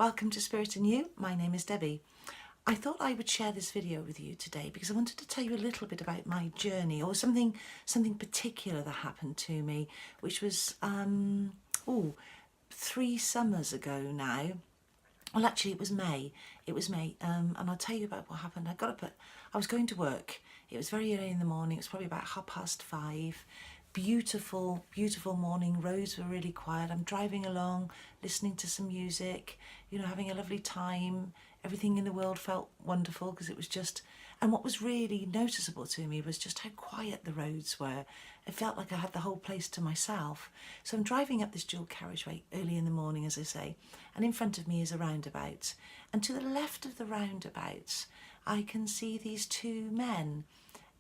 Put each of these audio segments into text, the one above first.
welcome to Spirit and You. My name is Debbie. I thought I would share this video with you today because I wanted to tell you a little bit about my journey, or something particular that happened to me, which was 3 summers ago now. Well, actually, it was May. And I'll tell you about what happened. I was going to work. It was very early in the morning. It was probably about 5:30. Beautiful, beautiful morning. Roads were really quiet. I'm driving along, listening to some music, having a lovely time. Everything in the world felt wonderful because it was just, and what was really noticeable to me was just how quiet the roads were. It felt like I had the whole place to myself. So I'm driving up this dual carriageway early in the morning, as I say, and in front of me is a roundabout. And to the left of the roundabout, I can see these 2 men,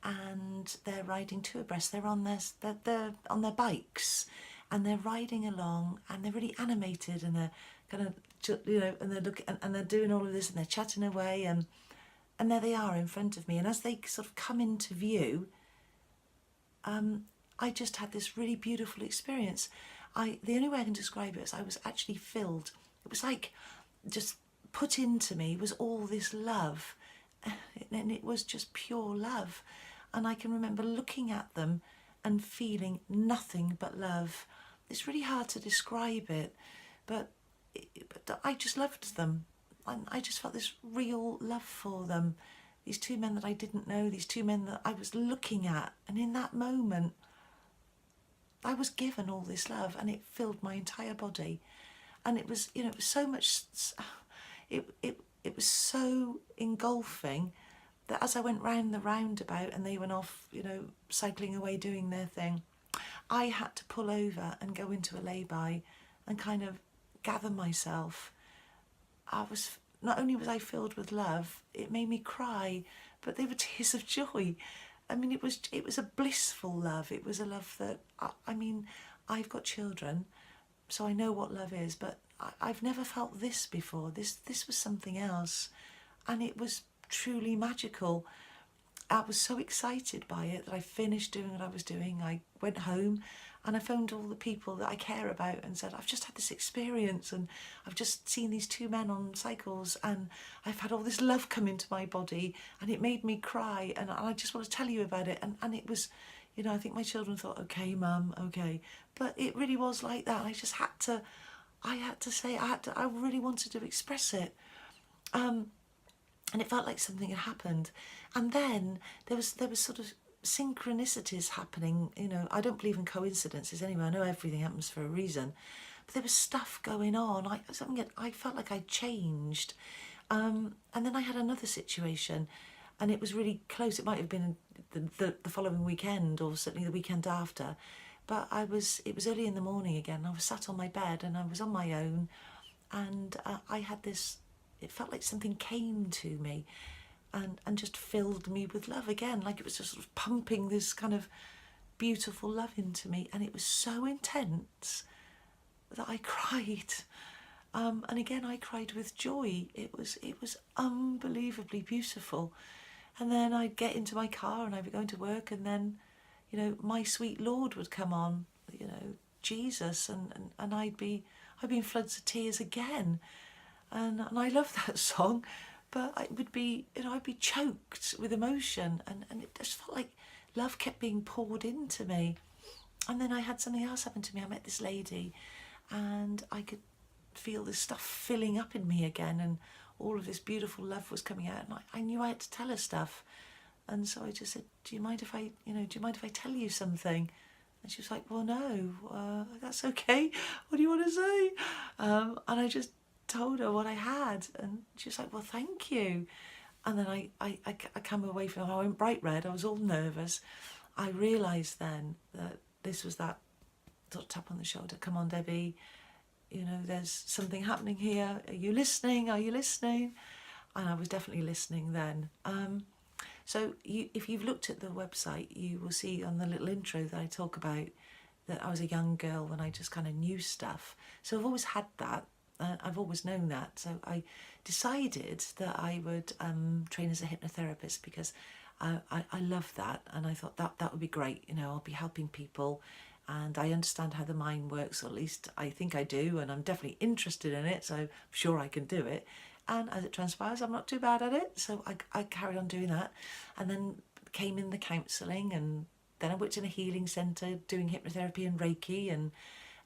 and they're riding 2 abreast. They're on their bikes, and they're riding along, and they're really animated, and they're kind of, and they're looking, and they're doing all of this, and they're chatting away, and there they are in front of me. And as they sort of come into view, I just had this really beautiful experience. The only way I can describe it is I was actually filled. It was like just put into me was all this love, and it was just pure love. And I can remember looking at them and feeling nothing but love. It's really hard to describe it, but I just loved them. And I just felt this real love for them. These 2 men that I didn't know, these 2 men that I was looking at. And in that moment, I was given all this love, and it filled my entire body. And it was, it was so much, it was so engulfing that as I went round the roundabout and they went off, cycling away doing their thing, I had to pull over and go into a lay-by and kind of gather myself. Not only was I filled with love, it made me cry, but they were tears of joy. I mean, it was a blissful love. It was a love that, I've got children, so I know what love is, but I've never felt this before. This was something else, and it was truly magical. I was so excited by it that I finished doing what I was doing. I went home and I phoned all the people that I care about and said, I've just had this experience, and I've just seen these 2 men on cycles, and I've had all this love come into my body, and it made me cry, and I just want to tell you about it. And it was, I think my children thought, okay, Mum, okay. But it really was like that. I just had to, I really wanted to express it. And it felt like something had happened. And then there was sort of synchronicities happening. I don't believe in coincidences anyway. I know everything happens for a reason. But there was stuff going on. I felt like I changed. And then I had another situation, and it was really close. It might have been the following weekend, or certainly the weekend after. But it was early in the morning again. I was sat on my bed and I was on my own, and I had this, it felt like something came to me and just filled me with love again, like it was just sort of pumping this kind of beautiful love into me. And it was so intense that I cried. And again, I cried with joy. It was unbelievably beautiful. And then I'd get into my car and I'd be going to work, and then, My Sweet Lord would come on, Jesus, and I'd be in floods of tears again. And I love that song, but I would be, I'd be choked with emotion, and it just felt like love kept being poured into me. And then I had something else happen to me. I met this lady, and I could feel this stuff filling up in me again, and all of this beautiful love was coming out, and I knew I had to tell her stuff. And so I just said, do you mind if I tell you something? And she was like, well, no, that's okay. What do you want to say? And I just told her what I had, and she was like, well, thank you. And then I come away from her. I went bright red. I was all nervous. I realised then that this was that sort of tap on the shoulder. Come on, Debbie, there's something happening here. Are you listening? Are you listening? And I was definitely listening then. So if you've looked at the website, you will see on the little intro that I talk about that I was a young girl when I just kind of knew stuff. So I've always had that. I've always known that. So I decided that I would train as a hypnotherapist because I love that, and I thought that would be great. I'll be helping people and I understand how the mind works, or at least I think I do, and I'm definitely interested in it, so I'm sure I can do it. And as it transpires, I'm not too bad at it, so I carried on doing that, and then came in the counselling, and then I worked in a healing centre doing hypnotherapy and Reiki, and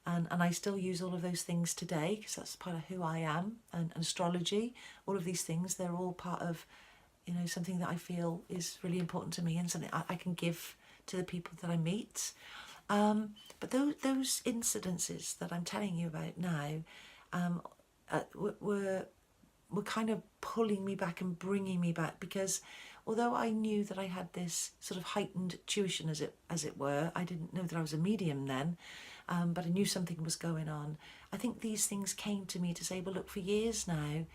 I still use all of those things today because that's part of who I am, and astrology, all of these things, they're all part of, you know, something that I feel is really important to me and something I can give to the people that I meet. But those incidences that I'm telling you about now were kind of pulling me back and bringing me back, because although I knew that I had this sort of heightened tuition, as it were, I didn't know that I was a medium then, but I knew something was going on. I think these things came to me to say, well, look, for years now,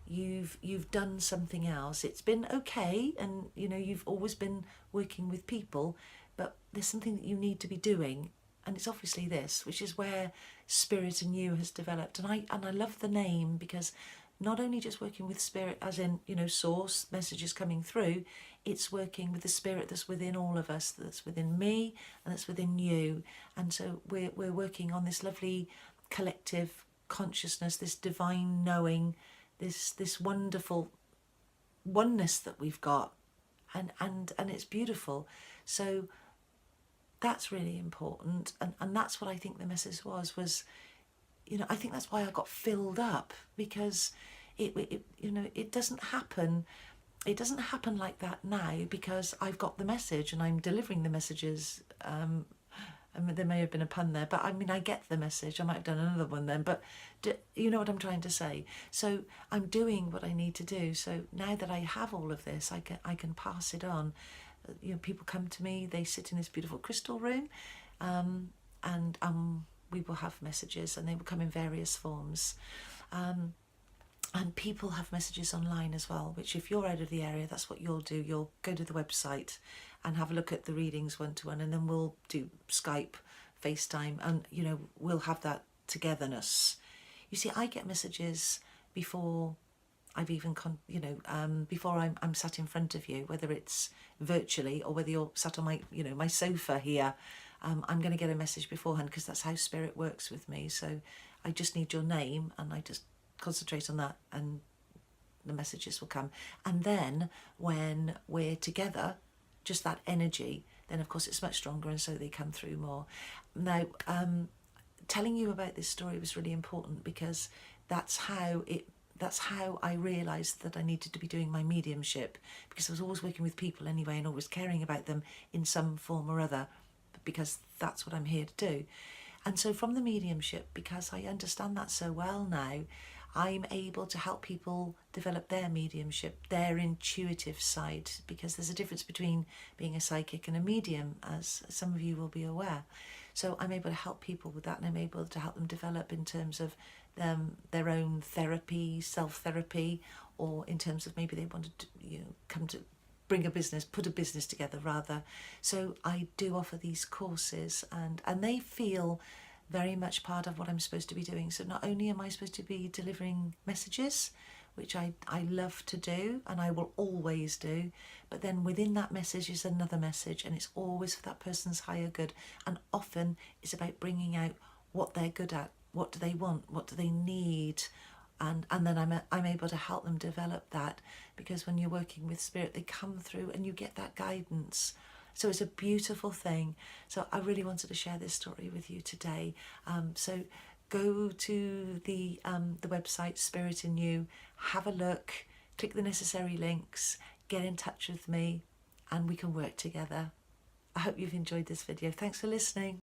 you've done something else. It's been okay, and you know, you've always been working with people, but there's something that you need to be doing, and it's obviously this, which is where Spirit in You has developed. And I love the name, because not only just working with spirit as in, you know, source messages coming through, it's working with the spirit that's within all of us, that's within me and that's within you. And so we're working on this lovely collective consciousness, this divine knowing, this wonderful oneness that we've got, and it's beautiful. So that's really important, and that's what I think the message was, you know, I think that's why I got filled up, because it you know, it doesn't happen like that now, because I've got the message and I'm delivering the messages. I mean, there may have been a pun there, but I mean, I get the message. I might have done another one then, but you know what I'm trying to say. So I'm doing what I need to do. So now that I have all of this, I can pass it on. You know, people come to me, they sit in this beautiful crystal room, and we will have messages, and they will come in various forms. And people have messages online as well, which if you're out of the area, that's what you'll do. You'll go to the website and have a look at the readings one-to-one, and then we'll do Skype, FaceTime, and, you know, we'll have that togetherness. You see, I get messages before I've even, before I'm sat in front of you, whether it's virtually or whether you're sat on my, you know, my sofa here. I'm going to get a message beforehand, because that's how Spirit works with me. So I just need your name, and I just concentrate on that, and the messages will come. And then when we're together, just that energy, then of course it's much stronger, and so they come through more. Now, telling you about this story was really important, because that's how I realised that I needed to be doing my mediumship, because I was always working with people anyway, and always caring about them in some form or other, because that's what I'm here to do. And so from the mediumship, because I understand that so well now, I'm able to help people develop their mediumship, their intuitive side, because there's a difference between being a psychic and a medium, as some of you will be aware. So I'm able to help people with that, and I'm able to help them develop in terms of their own therapy, self-therapy, or in terms of maybe they wanted to, you know, come to bring a business, put a business together rather. So I do offer these courses, and they feel very much part of what I'm supposed to be doing. So not only am I supposed to be delivering messages, which I love to do and I will always do, but then within that message is another message, and it's always for that person's higher good, and often it's about bringing out what they're good at, what do they want, what do they need, and then I'm able to help them develop that, because when you're working with Spirit, they come through and you get that guidance. So it's a beautiful thing. So I really wanted to share this story with you today. So go to the website Spirit in You, have a look, click the necessary links, get in touch with me, and we can work together. I hope you've enjoyed this video. Thanks for listening.